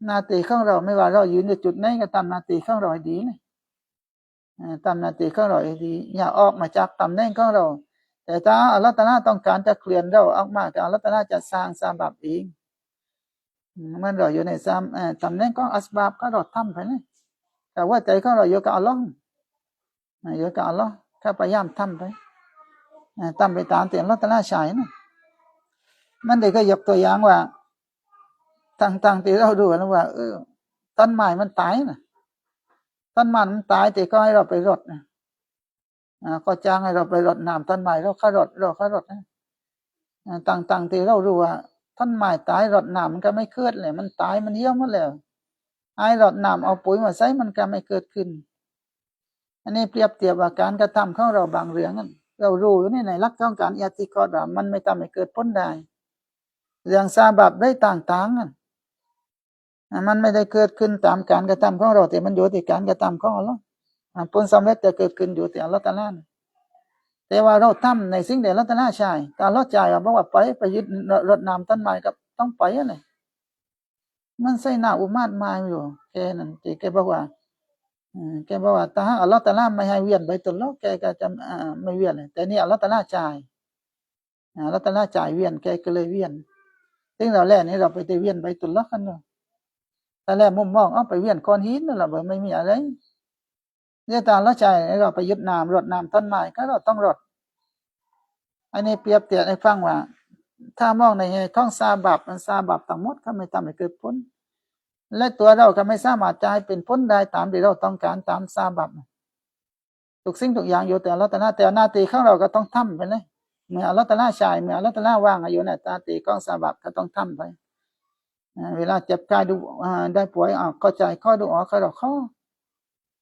นาตีของเราไม่ว่าเราอยู่ในจุดไหนก็ตามนาตีของเราดีเลยตามนาตีของเราดีอย่าออกมาจากตำแหน่งของเราแต่ถ้าอัลเลาะห์ตะอาลาต้องการจะเคลื่อนเราออกมาแต่อัลเลาะห์ตะอาลาจะสร้างซาบับเองมันเราอยู่ในตำแหน่งของอัสบับก็เราทำไปเลยแต่ว่าใจของเราอยู่กับอัลลอฮ์อยู่กับอัลลอฮ์ถ้าพยายามทำไปตามไปตามที่อัลเลาะห์ตะอาลาใช้นะมันเด็กก็ยกตัวอย่างว่าตั้งที่เราดูแล้วว่าต้นไม้มันตายนะต้นไม้มันตายแต่ก็ให้เราไปรดนะก็จ้างให้เราไปรดน้ำต้นไม้เราขรดนะตั้งที่เรารู้ว่าต้นไม้ตายรดน้ำมันก็ไม่เกิดเลยมันตายมันเหี่ยวหมดแล้วให้รดน้ำเอาปุ๋ยมาใส่มันก็ไม่เกิดขึ้นอันนี้เปรียบเทียบว่าการกระทำของเราบางเรื่องนั้นเรารู้อยู่ในหลักของการอิติกอดว่ามันไม่ทำให้เกิดผลได้เรื่องซาบับได้ต่างๆมันไม่ได้เกิดขึ้นตามการกระทำของเราแต่มันอยู่ที่การกระทำของอัลเลาะห์ผลสำเร็จจะเกิดขึ้นอยู่ที่อัลเลาะห์ตะอาลาแต่ว่าเราทำในสิ่งใดอัลเลาะห์ตะอาลาใช่การลดใจว่าบอกว่าไปยึดรดน้ำต้นไม้กับต้องไปอะไรมันใส่หน้าอุมาตมาอยู่แกนั่นแกบอกว่าถ้าอัลเลาะห์ตะอาลาไม่ให้เวียนไปตลอดแกก็จะไม่เวียนเลยแต่นี่อัลเลาะห์ตะอาลาจ่ายอัลเลาะห์ตะอาลาจ่ายเวียนแกก็เลยเวียนซึ่งเราแรกนี่เราไปเวียนไปตลอดกันเนาะแต่แรกมุมมองไปเวียนก้อนหินนั่นแหละไม่มีอะไรเนี่ยตาละใจเราไปยึดน้ำรดน้ำต้นไม้ก็เราต้องรดอันนี้เปรียบเทียบให้ฟังว่าถ้ามองในท้องซาบับมันซาบับทั้งหมดก็ไม่ทำให้เกิดผลและตัวเราก็ไม่สามารถจะให้เป็นผลได้ตามที่เราต้องการตามซาบับทุกสิ่งทุกอย่างอยู่แต่อัลเลาะห์ตะอาลาแต่หน้าที่ของเราก็ต้องทำไปเลยเมื่ออัลเลาะห์ตะอาลาใช้เมื่ออัลเลาะห์ตะอาลาว่างอยู่ในหน้าที่ของซาบับก็ต้องทำไปเวลาเจ็บกายดูได้ป่วยเข้าใจข้อดูออกข้อเราข้อ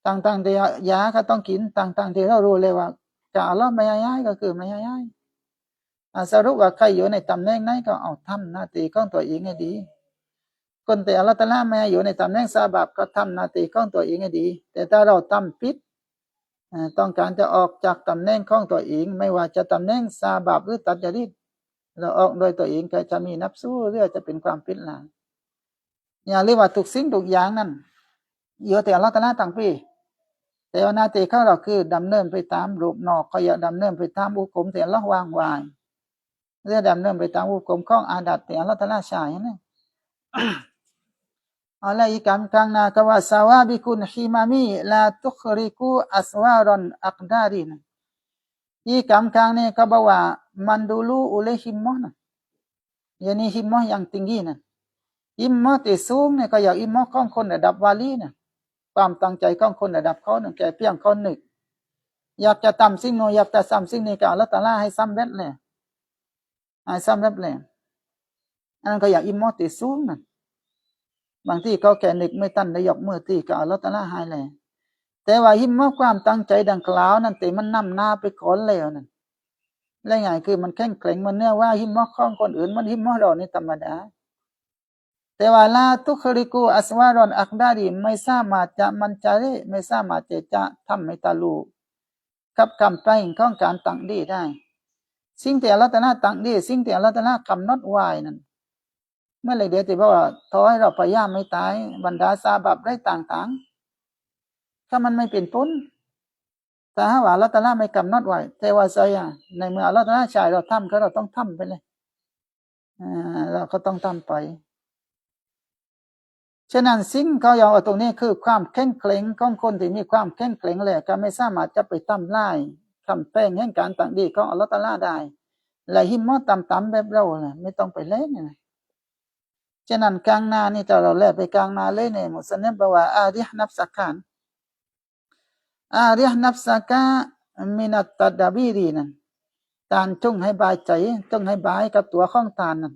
ต่างๆที่ยาก็ต้องกินต่างๆที่เรารู้เลยว่าจะอัลเลาะห์ไม่ย้ายก็คือไม่ย้ายสรุปว่าใครอยู่ในตำแหน่งไหนก็เอาทำหน้าที่ของตัวเองให้ดีคนแต่อัลเลาะห์ตะอาลาไม่อยู่ในตำแหน่งซาบับก็ทำหน้าที่ของตัวเองให้ดีแต่ถ้าเราทำผิดต้องการจะออกจากตำแหน่งของตัวเองไม่ว่าจะตำแหน่งซาบับหรือตัดญะรีดเราออกโดยตัวเองก็จะมีนับสู้หรือจะเป็นความผิดหลังอย่าเรียกว่าทุกสิ่งทุกอย่างนั้นอยู่แต่อัลเลาะห์ตะอาลาต่างปีแต่หน้าที่ของเราคือดำเนินไปตามรูปนอกก็อย่าดำเนินไปตามอุกมที่อัลเลาะห์วางไว้เรื่องดำเนินไปตามอุกมของอาดัตที่อัลเลาะห์ตะอาลาใช้นะอะไรอีกครั้งหน้าก็ว่าซาวาบิคุนฮิมามีลาตุคริกูอัสวารอนอักดารินอีกครั้งนี้ก็บอกว่ามันดูลูอุเลหิมมอนะยานี่หิมมออย่างติงกีนะหิมมอที่สูงเนี่ยก็อย่างหิมมอของคนระดับวาลีนะความตั้งใจของคนระดับเขาเนี่ยแก่เพียงคนหนึ่งอยากจะทำสิ่งโน้อยากจะทำสิ่งนี้ก็อัลเลาะห์ตะอาลาให้สำเร็จเลยให้สำเร็จเลยอันนั้นก็อย่างหิมมอที่สูงนะบางที่เขาแก่นึกไม่ตันได้ยกมือตีก็อัลเลาะห์ตะอาลาให้เลยแต่ว่าหิมมอความตั้งใจดังกล่าวนั่นแต่มันนำหน้าไปก่อนแล้วนั่นและไงคือมันแข็งแกร่งมันเนื้อว่าหิมมอของคนอื่นมันหิมมอเรานี่ธรรมดาแต่ว่าลาตุคริกูอัสวารอนอักดารีไม่สามารถจะมันจะได้ไม่สามารถจะทำให้ตาลูกับคำแปลของการตั้งดีได้สิ่งที่อัลเลาะห์ตะอาลาตั้งดีสิ่งที่อัลเลาะห์ตะอาลากำหนดไว้นั่นเมื่อไรเดียวที่บอกว่าขอให้เราพยายามไม่ตายบรรดาซาบับได้ต่างๆถ้ามันไม่เป็นผลถ้าหากว่าอัลเลาะห์ตะอาลาไม่กำหนดไว้แต่ว่าใจในเมื่ออัลเลาะห์ตะอาลาใช้เราทำก็เราต้องทำไปเลยเราก็ต้องทำไปฉะนั้นสิ่งเขายอมเอาตรงนี้คือความแข็งแกร่งของคนที่มีความแข็งแกร่งเลยก็ไม่สามารถจะไปทำลายคำแป้งแห่งการตั้งดีของอัลเลาะห์ตะอาลาได้และหิมมอต่ำๆแบบเราเนี่ยไม่ต้องไปเล่นนะฉะนั้นกลางนานี่ถ้าเราแลไปกลางนาเลยเนี่ยมุสลิมบอกว่าอาริฮนับสักการอาริฮนับสักามินัตตัดดาบีรีนั่นตานจงให้บายใจจงให้บายกับตัวของตานนั่น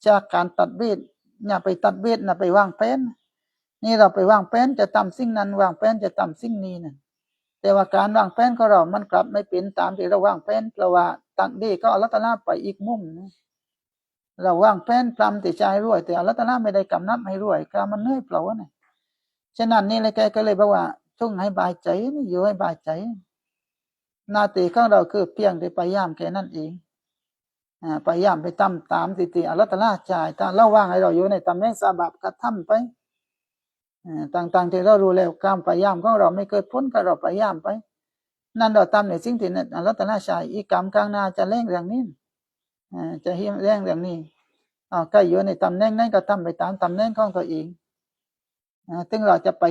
จากการตัดบีด อย่าไปตัดเวทนะไปวางแผนนี่เราไปวางแผนจะทำสิ่งนั้นวางแผนจะทำสิ่งนี้นะแต่ว่าการวางแผนของเรามันกลับไม่เป็นตามที่เราวางแผนเพราะว่าตักดีก็อัลเลาะห์ตะอาลาไปอีกมุมนะเราวางแผนพรำแต่ใจรวยแต่อัลเลาะห์ตะอาลาไม่ได้กำนับให้รวยก็มันเหนื่อยเปล่าวะเนี่ยฉะนั้นนี่เลยแกก็เลยบอกว่าจงให้บายใจอยู่ให้บายใจหน้าที่ของเราคือเพียงแต่พยายามแค่นั้นเองพยายามไปทำตามที่อัลเลาะห์ตะอาลาจ่ายถ้าเราว่างให้เราอยู่ในตำแหน่งซาบับก็ทำไปต่างๆที่เรารู้แล้วการพยายามของเราไม่เกิดผลก็เราพยายามไปนั่นเราทำในสิ่งที่อัลเลาะห์ตะอาลาจ่ายอีกกรรมข้างหน้าจะเร่งเรื่องนี้จะเฮี้ยเร่งเรื่องนี้ก็อยู่ในตำแหน่งนั้นก็ทำไปตามตำแหน่งของตัวเองถึงเราจะไป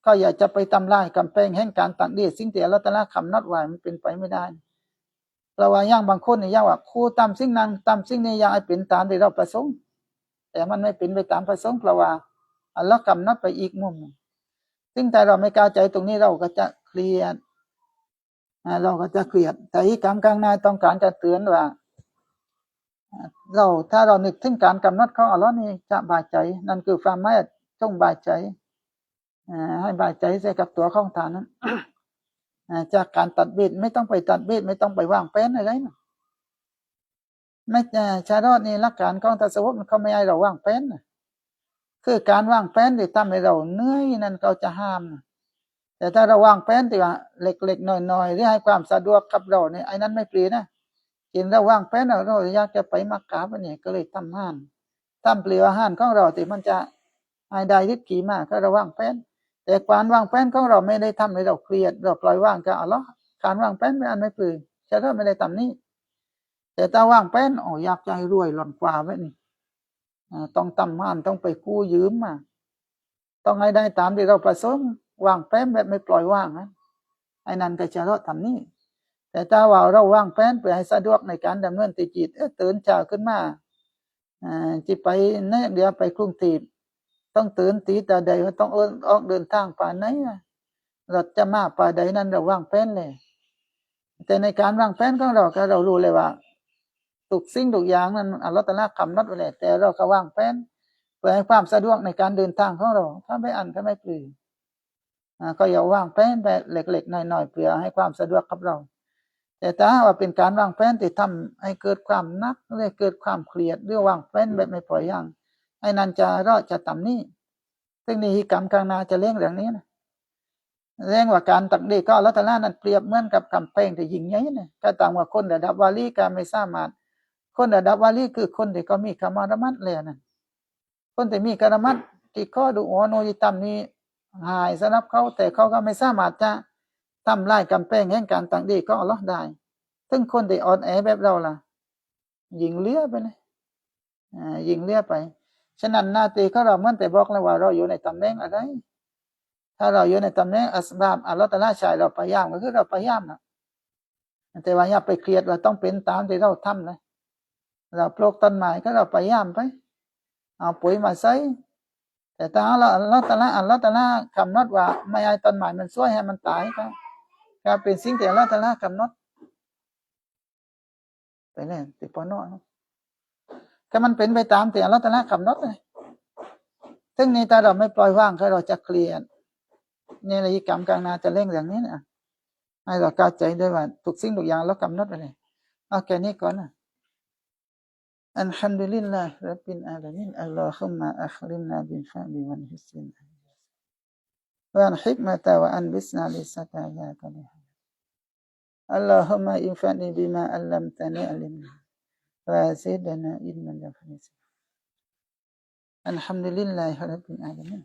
ก็อยากจะไปทำลายกำแพงแห่งการตักดีสิ่งที่อัลเลาะห์ตะอาลาคำนัดไว้มันเป็นไปไม่ได้เราว่าอย่างบางคนเนี่ยอย่างว่าครูตามสิ่งนั้นตามสิ่งนี้อย่างให้เป็นตามที่เราประสงค์แต่มันไม่เป็นไปตามประสงค์เพราะว่าอัลเลาะห์กำนัดไปอีกมุมซึ่งแต่เราไม่เข้าใจตรงนี้เราก็จะเครียดเราก็จะเครียดแต่อีกกรรมข้างหน้าต้องการจะเตือนว่าถ้าเรานึกถึงการกำหนดของอัลเลาะห์นี่จะบายใจนั่นคือความหมายจงบายใจให้บายใจใส่กับตัวของฐานนั้นจากการตัดเบ็ดไม่ต้องไปตัดเบ็ดไม่ต้องไปวางแผนอะไรนะไม่ชาดอดนี่หลักการของตัสวุฒิมันเขาไม่ให้เราวางแผนนะคือการวางแผนที่ทำให้เราเหนื่อยนั่นเขาจะห้ามนะแต่ถ้าเราวางแผนที่ว่าเล็กๆน้อยๆหรือให้ความสะดวกกับเราเนี่ยไอ้นั้นไม่ปรีนะกินเราวางแผนเราอยากจะไปมักกะวันนี้ก็เลยทำห้านทำเปลือห้านของเราที่มันจะให้ได้ฤทธิ์ขี่มากก็เราวางแผนแต่การวางแผนของเราไม่ได้ทำให้เราเครียดเราปล่อยว่างกับอัลเลาะห์การวางแผนไม่อันไม่ปลือชาดอดไม่ได้ทำนี่แต่ถ้าว่างแผนอยากจะให้รวยหล่อนกว่าไว้นี่ต้องทำห้านต้องไปกู้ยืมมาต้องให้ได้ตามที่เราประสงค์ว่างแผนแบบไม่ปล่อยว่างนะไอ้นั่นก็ชาดอดทำนี่แต่ถ้าว่าเราว่างแผนเพื่อให้สะดวกในการดำเนินจิตตื่นเช้าขึ้นมาจิตไปเนี่ยเดี๋ยวไปกรุงเทพต้องตื่นตีแต่ใดว่าต้องออกเดินทางป่าไหนเราจะมาป่าใดนั้นเราวางแผนเลยแต่ในการวางแผนของเราก็เรารู้เลยว่าทุกสิ่งทุกอย่างนั้นอัลเลาะห์ตะอาลากำหนดไว้แล้วแต่เราก็วางแผนเพื่อให้ความสะดวกในการเดินทางของเราถ้าไม่อันก็ไม่ปลือก็อย่าวางแผนแบบเล็กๆน้อยๆเพื่อให้ความสะดวกกับเราแต่ถ้าว่าเป็นการวางแผนที่ทำให้เกิดความนักหรือเกิดความเครียดหรือวางแผนแบบไม่ปล่อยอย่างไอ้นั่นจะต่ำนี่ซึ่งนี่กรรมข้างหน้าจะเลี้ยงเรื่องนี้นะเรื่องว่าการตักดีก็อัลเลาะห์ตะอาลานั้นเปรียบเหมือนกับกำแพงที่ยิ่งใหญ่นะก็ต่างว่าคนระดับวาลีก็ไม่สามารถคนระดับวาลีคือคนที่ก็มีคำระมัดแล้วนะคนที่มีกระมัดที่ข้อดูโอโนยิตัมนี้หายสำหรับเขาแต่เขาก็ไม่สามารถจะทำลายกำแพงแห่งการตักดีก็อัลเลาะห์ได้ซึ่งคนที่อ่อนแอแบบเราล่ะยิงเลี้ยไปเลยยิงเลี้ยไปฉะนั้นหน้าที่ของเราเหมือนแต่บอกแล้วว่าเราอยู่ในตำแหน่งอะไรถ้าเราอยู่ในตำแหน่งอัสบาบอัลเลาะห์ตะอาลาใช้เราพยายามก็คือเราพยายามนะแต่ว่าอย่าไปเครียดว่าต้องเป็นตามที่เราทำนะเราปลูกต้นไม้ก็เราพยายามไปเอาปุ๋ยมาใส่แต่ถ้าอัลเลาะห์ตะอาลากำหนดว่าไม่ให้ต้นไม้มันสวยให้มันตายก็เป็นสิ่งที่อัลเลาะห์ตะอาลากำหนดไปเลยติดปอนอก็มันเป็นไปตามที่อัลเลาะห์ตะอาลากำหนดเลยซึ่งนี้ถ้าเราไม่ปล่อยว่างก็เราจะเครียดนี่เลยกรรมกลางนาจะเร่งอย่างนี้นะให้เราเข้าใจด้วยว่าทุกสิ่งทุกอย่างเรากำหนดไปเลยเอาแค่นี้ก่อนนะอัลฮัมดุลิลลาฮิร็อบบิลอาลามีนอัลลอฮุมมะอัคริมนาบิลฟะลิวัลฮิสนวะอัลฮิกมะตะวะอันบิสนาลิสตายาตะลิฮะอัลลอฮุมมะอินฟะนีบิมาอัลลัมตะนีอัลิมวะซิดนะอิลมันยะฟะนิสอัลฮัมดุลิลลาฮิร็อบบิลอาลามีน